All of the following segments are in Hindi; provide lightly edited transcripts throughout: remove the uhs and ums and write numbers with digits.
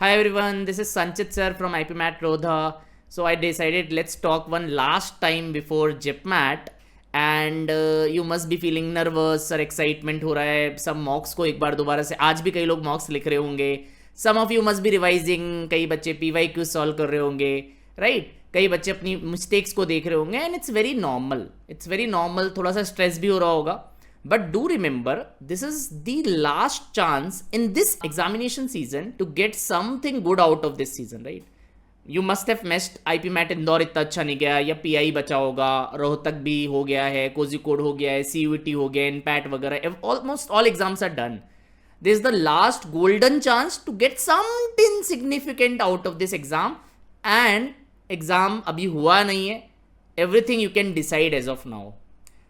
Hi everyone, this is Sanchit sir from IPMAT Rodha. So I decided let's talk one last time before JIPMAT and you must be feeling nervous or excitement हो रहा है सब मॉक्स को एक बार दोबारा से आज भी कई लोग मॉक्स लिख रहे होंगे some of you must be revising कई बच्चे PYQ सॉल्व कर रहे होंगे राइट कई बच्चे अपनी मिस्टेक्स को देख रहे होंगे एंड इट्स वेरी नॉर्मल थोड़ा सा स्ट्रेस भी हो रहा होगा but do remember this is the last chance in this examination season to get something good out of this season, right? You must have missed IPMAT Indore इतना अच्छा नहीं गया या PI बचा होगा रोहतक भी हो गया है कोझिकोड हो गया है CUET हो गया NPAT वगैरह almost all exams are done. This is the last golden chance to get something significant out of this exam and exam अभी हुआ नहीं है everything you can decide as of now.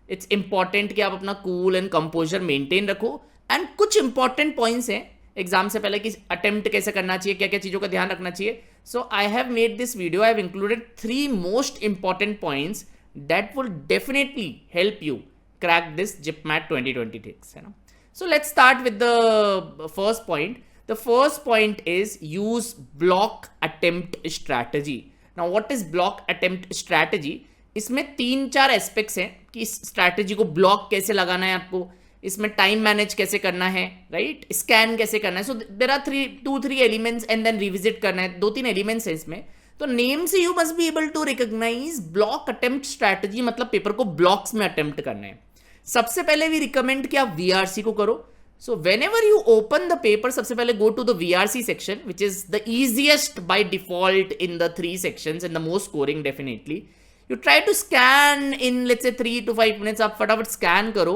It's important कि आप अपना कूल एंड कंपोजर मेंटेन रखो एंड कुछ इंपॉर्टेंट पॉइंट्स हैं एग्जाम से पहले कि अटेम्प्ट कैसे करना चाहिए क्या क्या चीज़ों का ध्यान रखना चाहिए so I have made this video I have included 3 most important points that will definitely help you crack this JIPMAT 2026 है ना so let's start with the first point the first point is use block attempt strategy now what is block attempt strategy इसमें 3-4 एस्पेक्ट्स हैं कि इस स्ट्रैटेजी को ब्लॉक कैसे लगाना है आपको इसमें टाइम मैनेज कैसे करना है राइट स्कैन कैसे करना है so there are 2-3 elements and then revisit करना है 2-3 एलिमेंट्स हैं इसमें तो नेम से you must be able to recognise block attempt strategy मतलब पेपर को ब्लॉक्स में अटेम्प्ट करना है सबसे पहले भी रिकमेंड कि आप VRC को करो so whenever you open the paper सबसे पहले go to the VRC section which is the easiest by default in the 3 sections and the most scoring definitely you try to scan in let's say 3 to 5 minutes आप फटाफट स्कैन करो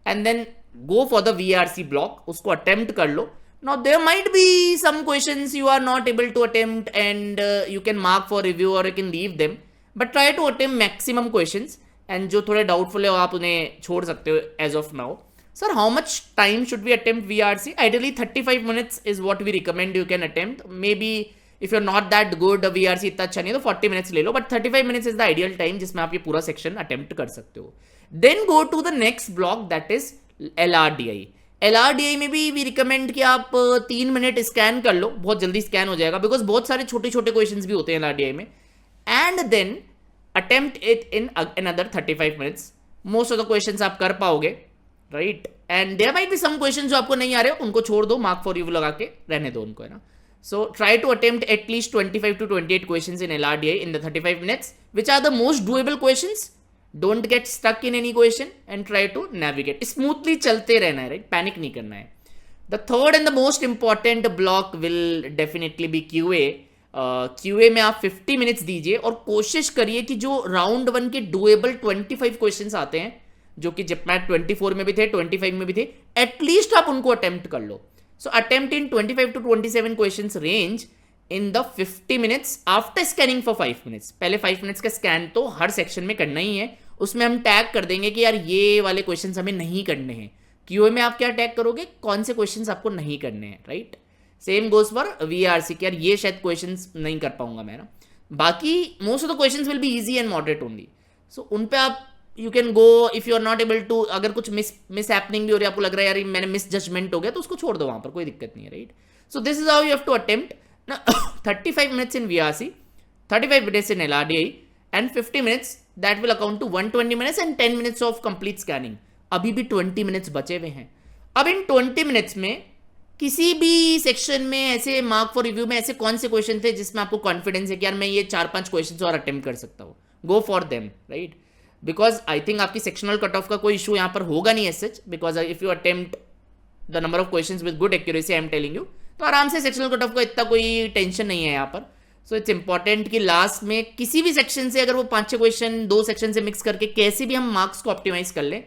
and then go for the VRC block उसको attempt कर लो now there might be some questions you are not able to attempt and you can mark for review or you can leave them but try to attempt maximum questions and जो थोड़े doubtful है आप उन्हें छोड़ सकते हो as of now sir how much time should we attempt VRC ideally 35 minutes is what we recommend you can attempt maybe if you're not that good VRC इतना अच्छा नहीं है तो 40 minutes ले लो but 35 minutes is the ideal time जिसमें आप ये पूरा सेक्शन अटेम्प्ट कर सकते हो then go to the next block that is LRDI में भी we recommend कि आप 3 मिनट स्कैन कर लो बहुत जल्दी स्कैन हो जाएगा बिकॉज बहुत सारे छोटे छोटे क्वेश्चंस भी होते हैं LRDI में and then attempt it in another 35 minutes most of the questions आप कर पाओगे right and there might be some questions जो आपको नहीं आ रहे उनको छोड़ दो mark for review लगा के रहने दो उनको है ना So try to attempt at least 25 to 28 questions in LRDI in the 35 minutes, which are the most doable questions. Don't get stuck in any question and try to navigate. Smoothly चलते रहना है, right? Panic नहीं करना है. The third and the most important block will definitely be QA. QA में आप 50 minutes दीजिए और कोशिश करिए कि जो राउंड 1 के doable 25 questions आते हैं, जो कि जिपमैट 24 में भी थे, 25 में भी थे, एटलीस्ट आप उनको अटेम्प्ट कर लो. So attempt in 25 to 27 questions range in the 50 minutes after scanning for 5 minutes. पहले 5 minutes का स्कैन तो हर सेक्शन में करना ही है उसमें हम टैग कर देंगे कि यार ये वाले क्वेश्चंस हमें नहीं करने हैं QA में आप क्या टैग करोगे कौन से क्वेश्चंस आपको नहीं करने हैं right same goes for VRC कि यार ये शायद क्वेश्चंस नहीं कर पाऊंगा मैं ना बाकी most of the questions will be easy and moderate only so उन पे आप you can go if you are not able to अगर कुछ मिस हैपनिंग भी हो रही है आपको लग रहा है यार मैंने मिस जजमेंट हो गया तो उसको छोड़ दो वहां पर कोई दिक्कत नहीं है right so this is how you have to attempt 35 minutes in VRC 35 minutes in LRDI and 50 minutes that will account to 120 minutes and 10 minutes of complete scanning अभी भी 20 minutes बचे हुए हैं अब इन 20 minutes में किसी भी सेक्शन में ऐसे मार्क फॉर रिव्यू में ऐसे कौन से क्वेश्चन थे जिसमें आपको कॉन्फिडेंस है कि यार मैं ये 4-5 क्वेश्चन और अटेम्प्ट कर सकता हूँ go for them right because I think आपकी सेक्शनल कट ऑफ का कोई इशू यहाँ पर होगा नहीं as such because if you attempt the number of questions with good accuracy I am telling you तो आराम से सेक्शनल कट ऑफ का इतना कोई टेंशन नहीं है यहाँ पर सो इट्स इंपॉर्टेंट कि लास्ट में किसी भी सेक्शन से अगर वो 5-6 क्वेश्चन 2 सेक्शन से मिक्स करके कैसे भी हम मार्क्स को ऑप्टिमाइज कर लें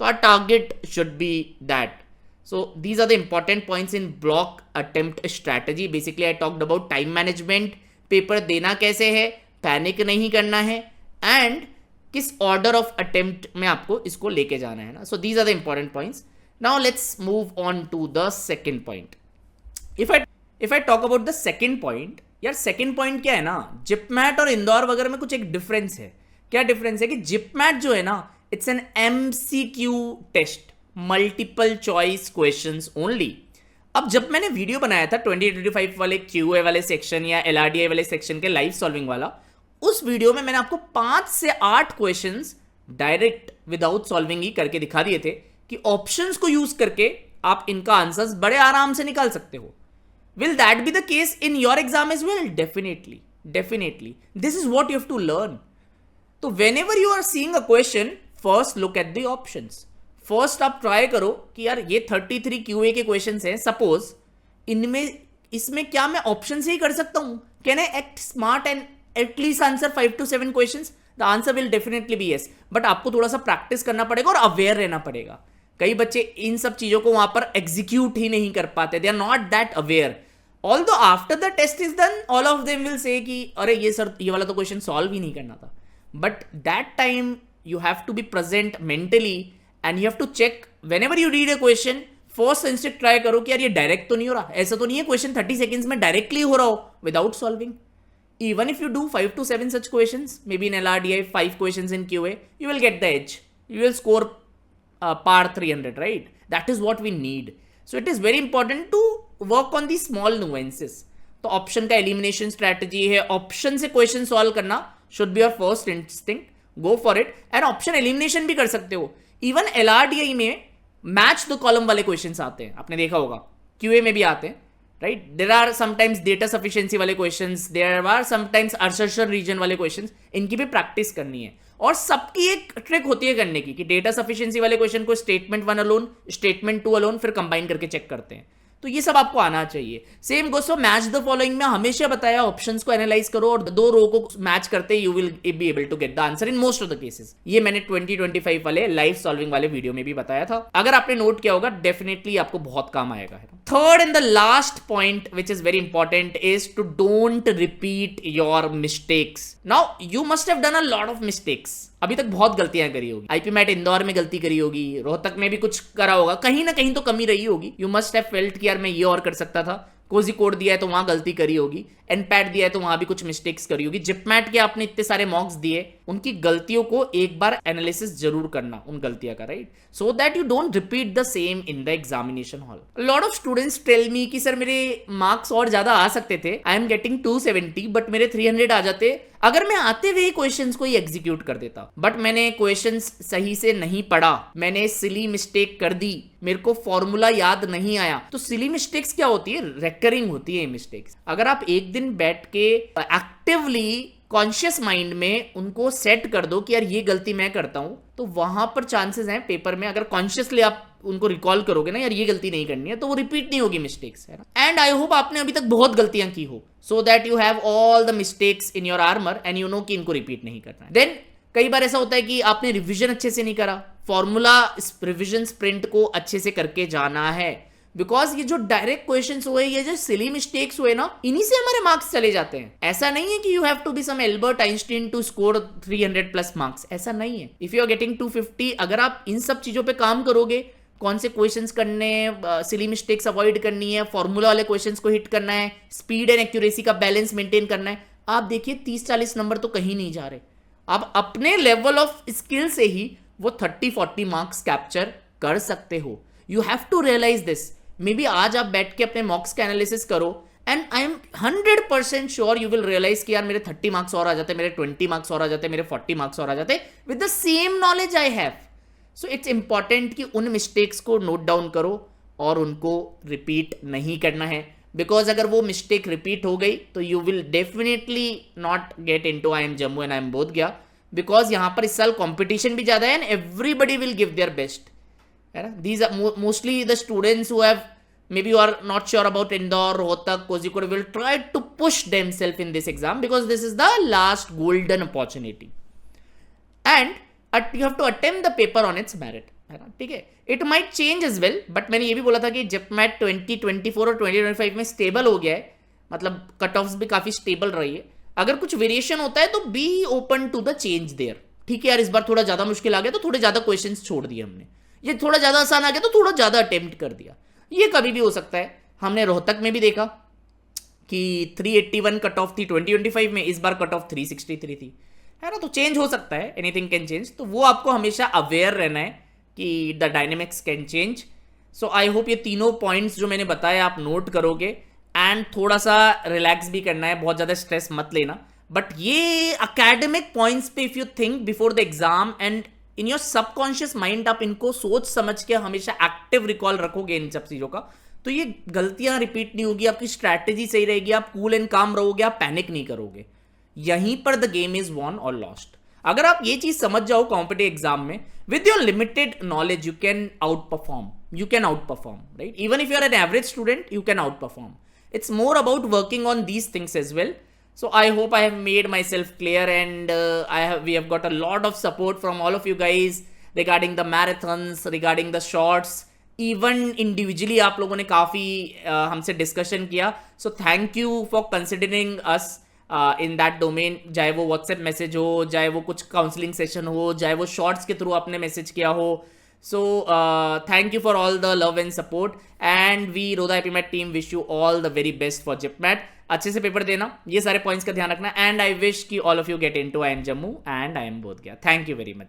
तो our target should be that so these are the important points in block attempt strategy basically I talked about time management paper देना कैसे है पैनिक नहीं करना है एंड किस ऑर्डर ऑफ अटेम्प्ट में आपको इसको लेके जाना है ना so these are the important points now let's move on to the second point if I talk about the second point यार सेकंड पॉइंट क्या है ना जिपमैट और इंदौर वगैरह में कुछ एक डिफरेंस है क्या डिफरेंस है कि जिपमैट जो है ना it's an MCQ test multiple choice questions only अब जब मैंने वीडियो बनाया था 2025 वाले क्यूए वाले सेक्शन या एलआरडीआई वाले सेक्शन के लाइव सॉल्विंग वाला, उस वीडियो में मैंने आपको 5 से 8 क्वेश्चंस डायरेक्ट विदाउट सॉल्विंग ही करके दिखा दिए थे कि ऑप्शंस को यूज करके आप इनका आंसर्स बड़े आराम से निकाल सकते हो. Will that be the case in your exam as well? Definitely. Definitely. This is what you have to learn. तो whenever you are seeing a question, first look at the options. First आप try करो कि यार ये 33 QA के questions हैं. Suppose इसमें क्या मैं option से ही कर सकता हूँ? Can I act smart and at least answer 5 to 7 questions? The answer will definitely be yes. But आपको थोड़ा सा practice करना पड़ेगा और aware रहना पड़ेगा. कई बच्चे इन सब चीजों को वहां पर एग्जीक्यूट ही नहीं कर पाते. They are not that aware. Although after the test is done all of them will say कि अरे ये सर ये वाला तो क्वेश्चन सॉल्व ही नहीं करना था. But that time you have to be present mentally and you have to check whenever you read a question. First instant try करो कि यार ये डायरेक्ट तो नहीं हो रहा. ऐसा तो नहीं है क्वेश्चन 30 सेकंड्स में डायरेक्टली हो रहा हो without solving. Even if you do 5 to 7 such questions, maybe in LRDI 5 questions in QA, you will get the edge. You will score par 300, right? That is what we need. So it is very important to work on these small nuances. तो ऑप्शन का एलिमिनेशन स्ट्रैटेजी है. ऑप्शन से क्वेश्चन सॉल्व करना should be your first instinct. Go for it. And option elimination भी कर सकते हो. इवन एलआरडीआई में मैच द कॉलम वाले क्वेश्चंस आते हैं, आपने देखा होगा. क्यूए में भी आते हैं, right. There are sometimes data sufficiency वाले questions, there are sometimes assertion reason वाले क्वेश्चंस. इनकी भी प्रैक्टिस करनी है. और सबकी एक ट्रिक होती है करने की कि डेटा सफिशिएंसी वाले क्वेश्चन को स्टेटमेंट 1 अलोन, स्टेटमेंट 2 अलोन, फिर कंबाइन करके चेक करते हैं. तो ये सब आपको आना चाहिए. Same goes for match the following में हमेशा बताया ऑप्शंस को एनालाइज करो और 2 रो को मैच करते you will be able to get the answer in most of the cases. ये मैंने 2025 वाले लाइव सॉल्विंग वाले वीडियो में भी बताया था. अगर आपने नोट किया होगा डेफिनेटली आपको बहुत काम आएगा. Third and the last point which is very important is to don't repeat your mistakes. Now you must have done a lot of mistakes. अभी तक बहुत गलतियां करी होगी. आईपी मैट इंदौर में गलती करी होगी, रोहतक में भी कुछ करा होगा, कहीं ना कहीं तो कमी रही होगी. यू मस्ट हैव फेल्ट कि यार मैं ये और कर सकता था. कोझिकोड दिया है तो वहां गलती करी होगी. एनपैट दिया है तो वहां भी कुछ मिस्टेक्स करी होगी. जिपमैट के आपने इतने सारे मॉक्स दिए, उनकी गलतियों को एक बार एनालिसिस जरूर करना उन गलतियों का, right, so that you don't repeat the same in the examination hall. Lot of students tell me कि सर मेरे मार्क्स और ज्यादा आ सकते थे. आई एम गेटिंग 270 बट मेरे 300 आ जाते अगर मैं आते हुए क्वेश्चंस को ही एग्जीक्यूट कर देता. बट मैंने क्वेश्चंस सही से नहीं पढ़ा, मैंने सिली मिस्टेक कर दी, मेरे को फॉर्मूला याद नहीं आया. तो सिली मिस्टेक्स क्या होती है? रेकरिंग होती है मिस्टेक्स. अगर आप एक दिन बैठ के एक्टिवली कॉन्शियस माइंड में उनको सेट कर दो कि यार ये गलती मैं करता हूं, तो वहां पर चांसेस हैं पेपर में, अगर कॉन्शियसली आप उनको रिकॉल करोगे ना यार ये गलती नहीं करनी है, तो वो रिपीट नहीं होगी मिस्टेक्स, है ना. एंड आई होप आपने अभी तक बहुत गलतियां की हो, सो that you have all the mistakes in your armour and you know कि इनको रिपीट नहीं करना है. देन कई बार ऐसा होता है कि आपने रिविजन अच्छे से नहीं करा. फॉर्मूला रिविजन स्प्रिंट को अच्छे से करके जाना है, बिकॉज ये जो डायरेक्ट क्वेश्चंस हुए, ये जो सिली मिस्टेक्स हुए ना, इन्हीं से हमारे मार्क्स चले जाते हैं. ऐसा नहीं है कि you have to be some Albert Einstein to score 300 plus marks. ऐसा नहीं है. इफ यू आर गेटिंग 250, अगर आप इन सब चीजों पे काम करोगे, कौन से क्वेश्चंस करने, सिली मिस्टेक्स अवॉइड करनी है, फॉर्मूला वाले क्वेश्चंस को हिट करना है, स्पीड एंड एक्यूरेसी का बैलेंस मेंटेन करना है, आप देखिए 30-40 नंबर तो कहीं नहीं जा रहे. आप अपने लेवल ऑफ स्किल से ही वो 30-40 मार्क्स कैप्चर कर सकते हो. You have to realize this. Maybe आज आप बैठ के अपने मॉक्स का एनालिसिस करो and I am 100% sure you will realize कि यार मेरे 30 मार्क्स और आ जाते, मेरे 20 मार्क्स और आ जाते, मेरे 40 मार्क्स और आ जाते with the same knowledge I have. So it's important कि उन मिस्टेक्स को नोट डाउन करो और उनको रिपीट नहीं करना है, बिकॉज अगर वो मिस्टेक रिपीट हो गई तो you will definitely not get into I am Jammu and I M बोध गया, बिकॉज यहां पर इस साल कॉम्पिटिशन भी ज्यादा है and everybody will give their best, है ना. These are mostly the students who have, maybe you are not sure about Indore, Rohtak, Kozhikode, will try to push themselves in this exam because this is the last golden opportunity. And you have to attempt the paper on its merit, है ना. ठीक है, it might change as well, but मैंने ये भी बोला था कि JIPMAT 2024 और 2025 में स्टेबल हो गया है, मतलब कट ऑफ्स भी काफी स्टेबल रही है. अगर कुछ वेरिएशन होता है तो be open to the change there. ठीक है यार, इस बार थोड़ा ज्यादा मुश्किल आ गया तो थोड़े ज्यादा क्वेश्चंस छोड़ दिए हमने, ये थोड़ा ज्यादा आसान आ गया तो थोड़ा ज्यादा अटेम्प्ट कर दिया. ये कभी भी हो सकता है. हमने रोहतक में भी देखा कि 381 कट ऑफ थी 2025 में, इस बार कट ऑफ 363 थी, है ना. तो चेंज हो सकता है, एनीथिंग कैन चेंज. तो वो आपको हमेशा अवेयर रहना है कि the dynamics can change. So I hope ये तीनों पॉइंट्स जो मैंने बताए आप नोट करोगे, एंड थोड़ा सा रिलैक्स भी करना है, बहुत ज़्यादा स्ट्रेस मत लेना। बट ये अकेडमिक पॉइंट्स पे if you think before the exam and in your subconscious mind आप इनको सोच समझ के हमेशा एक्टिव रिकॉल रखोगे इन सब चीज़ों का, तो ये गलतियां रिपीट नहीं होगी, आपकी स्ट्रैटेजी सही रहेगी, आप कूल एंड काम रहोगे, आप पैनिक नहीं करोगे। यहीं पर द गेम इज वॉन और लॉस्ट। अगर आप ये चीज समझ जाओ कॉम्पिटिटिव एग्जाम में, with your limited knowledge you can outperform, right? Even if you are an average student you can outperform. It's more about working on these things as well. So I hope I have made myself clear, and we have got a lot of support from all of you guys regarding the marathons, regarding the shorts, even individually आप लोगों ने काफ़ी हमसे डिस्कशन किया. So thank you for considering us in that domain. चाहे वो व्हाट्सएप मैसेज हो, चाहे वो कुछ काउंसलिंग सेशन हो, चाहे वो शॉर्ट्स के थ्रू आपने मैसेज किया हो. So thank you for all the love and support, and we Rodha HappyMat team wish you all the very best for JIPMAT. अच्छे से पेपर देना, ये सारे पॉइंट्स का ध्यान रखना, and I wish कि all of you get into IIM Jammu and IIM Bodh Gaya. Thank you very much.